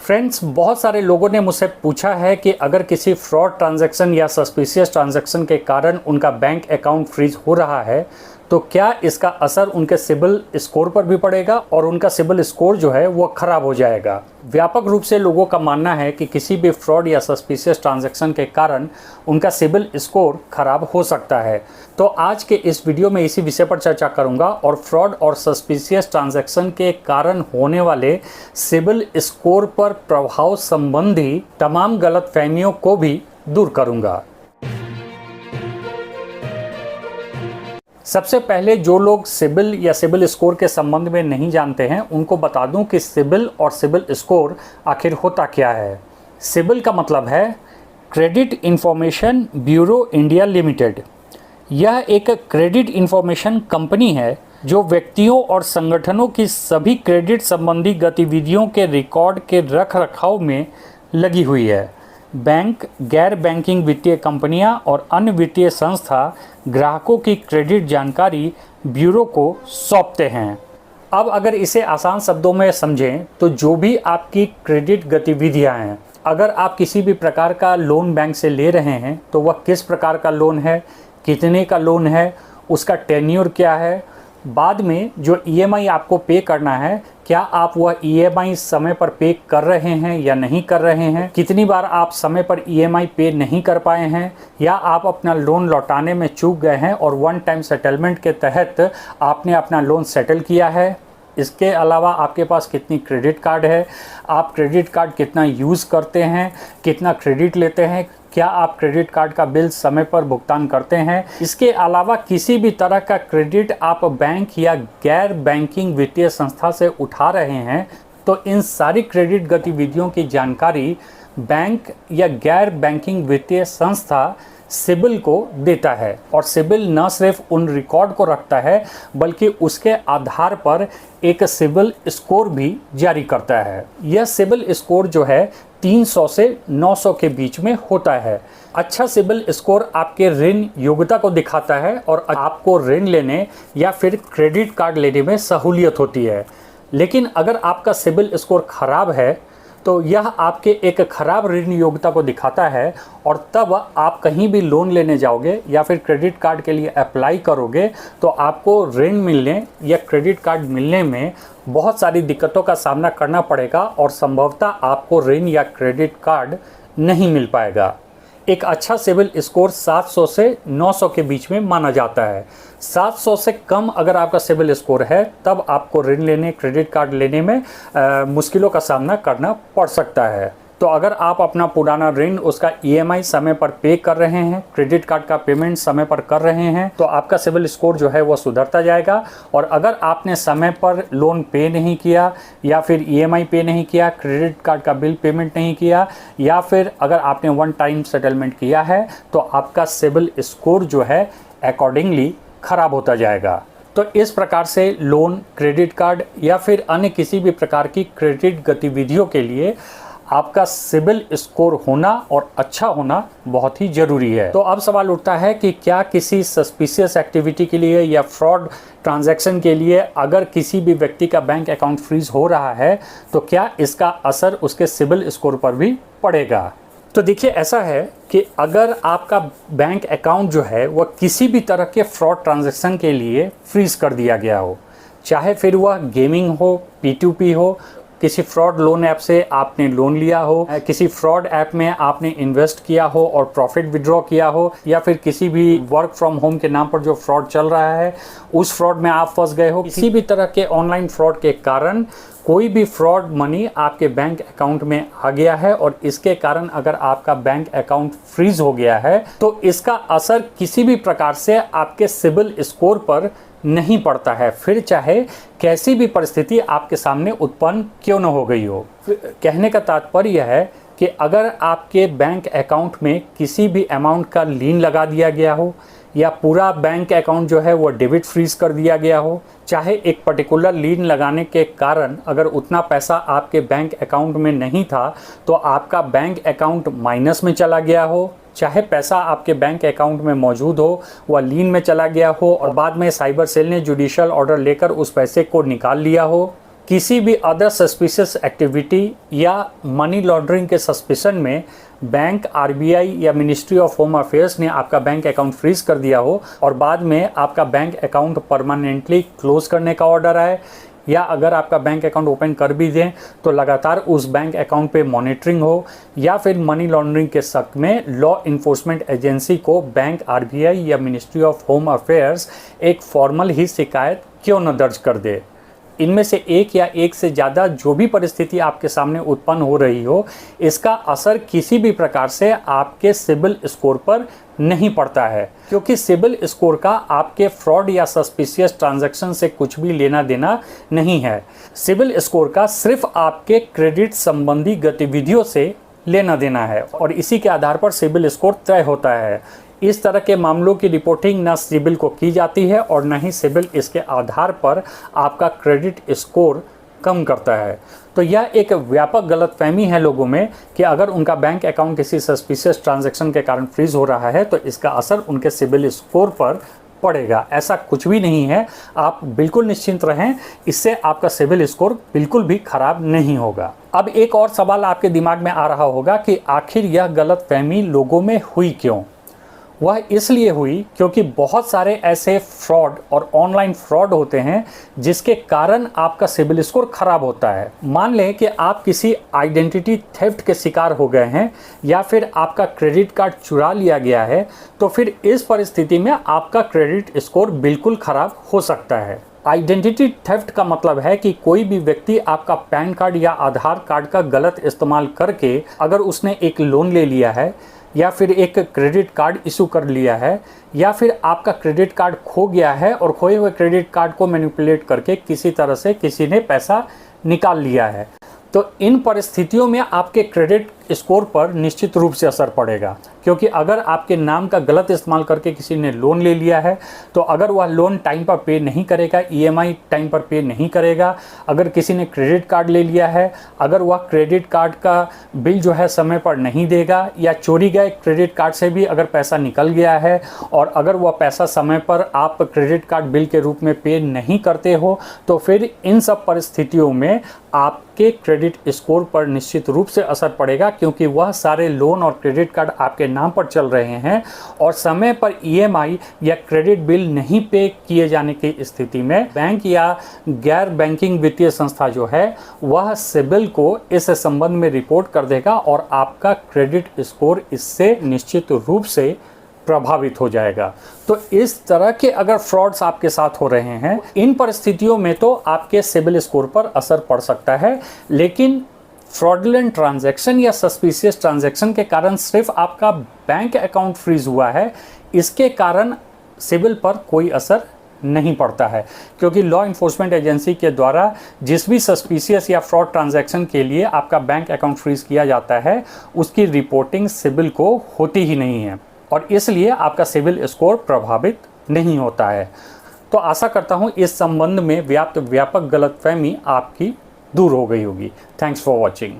Friends, बहुत सारे लोगों ने मुझसे पूछा है कि अगर किसी फ्रॉड ट्रांजैक्शन या सस्पिशियस ट्रांजैक्शन के कारण उनका बैंक अकाउंट फ्रीज हो रहा है तो क्या इसका असर उनके सिबिल स्कोर पर भी पड़ेगा और उनका सिबिल स्कोर जो है वो ख़राब हो जाएगा। व्यापक रूप से लोगों का मानना है कि किसी भी फ्रॉड या सस्पिशियस ट्रांजैक्शन के कारण उनका सिबिल स्कोर ख़राब हो सकता है। तो आज के इस वीडियो में इसी विषय पर चर्चा करूंगा और फ्रॉड और सस्पिशियस ट्रांजैक्शन के कारण होने वाले सिबिल स्कोर पर प्रभाव संबंधी तमाम गलतफहमियों को भी दूर करूंगा। सबसे पहले जो लोग सिबिल या सिबिल स्कोर के संबंध में नहीं जानते हैं उनको बता दूं कि सिबिल और सिबिल स्कोर आखिर होता क्या है। सिबिल का मतलब है credit information bureau India limited. यह एक क्रेडिट इंफॉर्मेशन कंपनी है जो व्यक्तियों और संगठनों की सभी क्रेडिट संबंधी गतिविधियों के रिकॉर्ड के रख रखाव में लगी हुई है। बैंक, गैर बैंकिंग वित्तीय कंपनियां और अन्य वित्तीय संस्था ग्राहकों की क्रेडिट जानकारी ब्यूरो को सौंपते हैं। अब अगर इसे आसान शब्दों में समझें तो जो भी आपकी क्रेडिट गतिविधियां हैं, अगर आप किसी भी प्रकार का लोन बैंक से ले रहे हैं तो वह किस प्रकार का लोन है, कितने का लोन है, उसका टेन्योर क्या है, बाद में जो ईएमआई आपको पे करना है क्या आप वह ईएमआई समय पर पे कर रहे हैं या नहीं कर रहे हैं, कितनी बार आप समय पर ईएमआई पे नहीं कर पाए हैं या आप अपना लोन लौटाने में चूक गए हैं और वन टाइम सेटलमेंट के तहत आपने अपना लोन सेटल किया है। इसके अलावा आपके पास कितनी क्रेडिट कार्ड है, आप क्रेडिट कार्ड कितना यूज़ करते हैं, कितना क्रेडिट लेते हैं, क्या आप क्रेडिट कार्ड का बिल समय पर भुगतान करते हैं। इसके अलावा किसी भी तरह का क्रेडिट आप बैंक या गैर बैंकिंग वित्तीय संस्था से उठा रहे हैं तो इन सारी क्रेडिट गतिविधियों की जानकारी बैंक या गैर बैंकिंग वित्तीय संस्था सिबिल को देता है और सिबिल न सिर्फ उन रिकॉर्ड को रखता है बल्कि उसके आधार पर एक सिबिल स्कोर भी जारी करता है। यह सिबिल स्कोर जो है 300 से 900 के बीच में होता है। अच्छा सिबिल स्कोर आपके ऋण योग्यता को दिखाता है और आपको ऋण लेने या फिर क्रेडिट कार्ड लेने में सहूलियत होती है। लेकिन अगर आपका सिबिल स्कोर खराब है तो यह आपके एक खराब ऋण योग्यता को दिखाता है और तब आप कहीं भी लोन लेने जाओगे या फिर क्रेडिट कार्ड के लिए अप्लाई करोगे तो आपको ऋण मिलने या क्रेडिट कार्ड मिलने में बहुत सारी दिक्कतों का सामना करना पड़ेगा और संभवतः आपको ऋण या क्रेडिट कार्ड नहीं मिल पाएगा। एक अच्छा सिबिल स्कोर 700 से 900 के बीच में माना जाता है। 700 से कम अगर आपका सिबिल स्कोर है तब आपको ऋण लेने, क्रेडिट कार्ड लेने में मुश्किलों का सामना करना पड़ सकता है। तो अगर आप अपना पुराना ऋण उसका ईएमआई समय पर पे कर रहे हैं, क्रेडिट कार्ड का पेमेंट समय पर कर रहे हैं तो आपका सिबिल स्कोर जो है वो सुधरता जाएगा। और अगर आपने समय पर लोन पे नहीं किया या फिर ईएमआई पे नहीं किया, क्रेडिट कार्ड का बिल पेमेंट नहीं किया या फिर अगर आपने वन टाइम सेटलमेंट किया है तो आपका सिबिल स्कोर जो है अकॉर्डिंगली ख़राब होता जाएगा। तो इस प्रकार से लोन, क्रेडिट कार्ड या फिर अन्य किसी भी प्रकार की क्रेडिट गतिविधियों के लिए आपका सिबिल स्कोर होना और अच्छा होना बहुत ही ज़रूरी है। तो अब सवाल उठता है कि क्या किसी सस्पिशियस एक्टिविटी के लिए या फ्रॉड ट्रांजैक्शन के लिए अगर किसी भी व्यक्ति का बैंक अकाउंट फ्रीज हो रहा है तो क्या इसका असर उसके सिबिल स्कोर पर भी पड़ेगा। तो देखिए, ऐसा है कि अगर आपका बैंक अकाउंट जो है वह किसी भी तरह के फ्रॉड ट्रांजैक्शन के लिए फ्रीज कर दिया गया हो, चाहे फिर वह गेमिंग हो, P2P हो, किसी फ्रॉड लोन ऐप से आपने लोन लिया हो, किसी फ्रॉड ऐप में आपने इन्वेस्ट किया हो और प्रॉफिट विड्रॉ किया हो, या फिर किसी भी वर्क फ्रॉम होम के नाम पर जो फ्रॉड चल रहा है उस फ्रॉड में आप फंस गए हो, किसी भी तरह के ऑनलाइन फ्रॉड के कारण कोई भी फ्रॉड मनी आपके बैंक अकाउंट में आ गया है और इसके कारण अगर आपका बैंक अकाउंट फ्रीज हो गया है तो इसका असर किसी भी प्रकार से आपके सिबिल स्कोर पर नहीं पड़ता है, फिर चाहे कैसी भी परिस्थिति आपके सामने उत्पन्न क्यों न हो गई हो। कहने का तात्पर्य यह है कि अगर आपके बैंक अकाउंट में किसी भी अमाउंट का लीन लगा दिया गया हो या पूरा बैंक अकाउंट जो है वो डेबिट फ्रीज कर दिया गया हो, चाहे एक पर्टिकुलर लीन लगाने के कारण अगर उतना पैसा आपके बैंक अकाउंट में नहीं था तो आपका बैंक अकाउंट माइनस में चला गया हो, चाहे पैसा आपके बैंक अकाउंट में मौजूद हो वह लीन में चला गया हो और बाद में साइबर सेल ने जुडिशियल ऑर्डर लेकर उस पैसे को निकाल लिया हो, किसी भी अदर सस्पिशियस एक्टिविटी या मनी लॉन्ड्रिंग के सस्पिशन में बैंक, आरबीआई या मिनिस्ट्री ऑफ होम अफेयर्स ने आपका बैंक अकाउंट फ्रीज कर दिया हो और बाद में आपका बैंक अकाउंट परमानेंटली क्लोज करने का ऑर्डर आए, या अगर आपका बैंक अकाउंट ओपन कर भी दें तो लगातार उस बैंक अकाउंट पे मॉनिटरिंग हो, या फिर मनी लॉन्ड्रिंग के शक में लॉ इन्फोर्समेंट एजेंसी को बैंक, आरबीआई या मिनिस्ट्री ऑफ होम अफेयर्स एक फॉर्मल ही शिकायत क्यों न दर्ज कर दे। इनमें से एक या एक से ज़्यादा जो भी परिस्थिति आपके सामने उत्पन्न हो रही हो, इसका असर किसी भी प्रकार से आपके सिबिल स्कोर पर नहीं पड़ता है, क्योंकि सिबिल स्कोर का आपके फ्रॉड या सस्पिशियस ट्रांजैक्शन से कुछ भी लेना देना नहीं है। सिबिल स्कोर का सिर्फ आपके क्रेडिट संबंधी गतिविधियों से लेना देना है और इसी के आधार पर सिबिल स्कोर तय होता है। इस तरह के मामलों की रिपोर्टिंग न सिबिल को की जाती है और न ही सिबिल इसके आधार पर आपका क्रेडिट स्कोर कम करता है। तो यह एक व्यापक गलतफहमी है लोगों में कि अगर उनका बैंक अकाउंट किसी सस्पिशियस ट्रांजैक्शन के कारण फ्रीज हो रहा है तो इसका असर उनके सिबिल स्कोर पर पड़ेगा। ऐसा कुछ भी नहीं है, आप बिल्कुल निश्चिंत रहें, इससे आपका सिबिल स्कोर बिल्कुल भी खराब नहीं होगा। अब एक और सवाल आपके दिमाग में आ रहा होगा कि आखिर यह गलतफहमी लोगों में हुई क्यों? वह इसलिए हुई क्योंकि बहुत सारे ऐसे फ्रॉड और ऑनलाइन फ्रॉड होते हैं जिसके कारण आपका सिबिल स्कोर खराब होता है। मान लें कि आप किसी आइडेंटिटी थेफ्ट के शिकार हो गए हैं या फिर आपका क्रेडिट कार्ड चुरा लिया गया है, तो फिर इस परिस्थिति में आपका क्रेडिट स्कोर बिल्कुल खराब हो सकता है। आइडेंटिटी थेफ्ट का मतलब है कि कोई भी व्यक्ति आपका पैन कार्ड या आधार कार्ड का गलत इस्तेमाल करके अगर उसने एक लोन ले लिया है या फिर एक क्रेडिट कार्ड इशू कर लिया है या फिर आपका क्रेडिट कार्ड खो गया है और खोए हुए क्रेडिट कार्ड को मैनिपुलेट करके किसी तरह से किसी ने पैसा निकाल लिया है, तो इन परिस्थितियों में आपके क्रेडिट स्कोर पर निश्चित रूप से असर पड़ेगा। क्योंकि अगर आपके नाम का गलत इस्तेमाल करके किसी ने लोन ले लिया है तो अगर वह लोन टाइम पर पे नहीं करेगा, ईएमआई टाइम पर पे नहीं करेगा, अगर किसी ने क्रेडिट कार्ड ले लिया है, अगर वह क्रेडिट कार्ड का बिल जो है समय पर नहीं देगा या चोरी गए क्रेडिट कार्ड से भी अगर पैसा निकल गया है और अगर वह पैसा समय पर आप क्रेडिट कार्ड बिल के रूप में पे नहीं करते हो, तो फिर इन सब परिस्थितियों में आपके क्रेडिट स्कोर पर निश्चित रूप से असर पड़ेगा, क्योंकि वह सारे लोन और क्रेडिट कार्ड आपके नाम पर चल रहे हैं और समय पर ईएमआई या क्रेडिट बिल नहीं पे किए जाने की स्थिति में बैंक या गैर बैंकिंग वित्तीय संस्था जो है वह सिबिल को इस संबंध में रिपोर्ट कर देगा और आपका क्रेडिट स्कोर इससे निश्चित रूप से प्रभावित हो जाएगा। तो इस तरह के अगर फ्रॉड्स आपके साथ हो रहे हैं, इन परिस्थितियों में तो आपके सिबिल स्कोर पर असर पड़ सकता है, लेकिन फ्रॉडुलेंट ट्रांजैक्शन या सस्पिशियस ट्रांजैक्शन के कारण सिर्फ आपका बैंक अकाउंट फ्रीज हुआ है, इसके कारण सिबिल पर कोई असर नहीं पड़ता है। क्योंकि लॉ इन्फोर्समेंट एजेंसी के द्वारा जिस भी सस्पिशियस या फ्रॉड ट्रांजैक्शन के लिए आपका बैंक अकाउंट फ्रीज किया जाता है उसकी रिपोर्टिंग सिबिल को होती ही नहीं है और इसलिए आपका सिबिल स्कोर प्रभावित नहीं होता है। तो आशा करता हूँ इस संबंध में व्यापक गलतफहमी आपकी दूर हो गई होगी। Thanks for watching.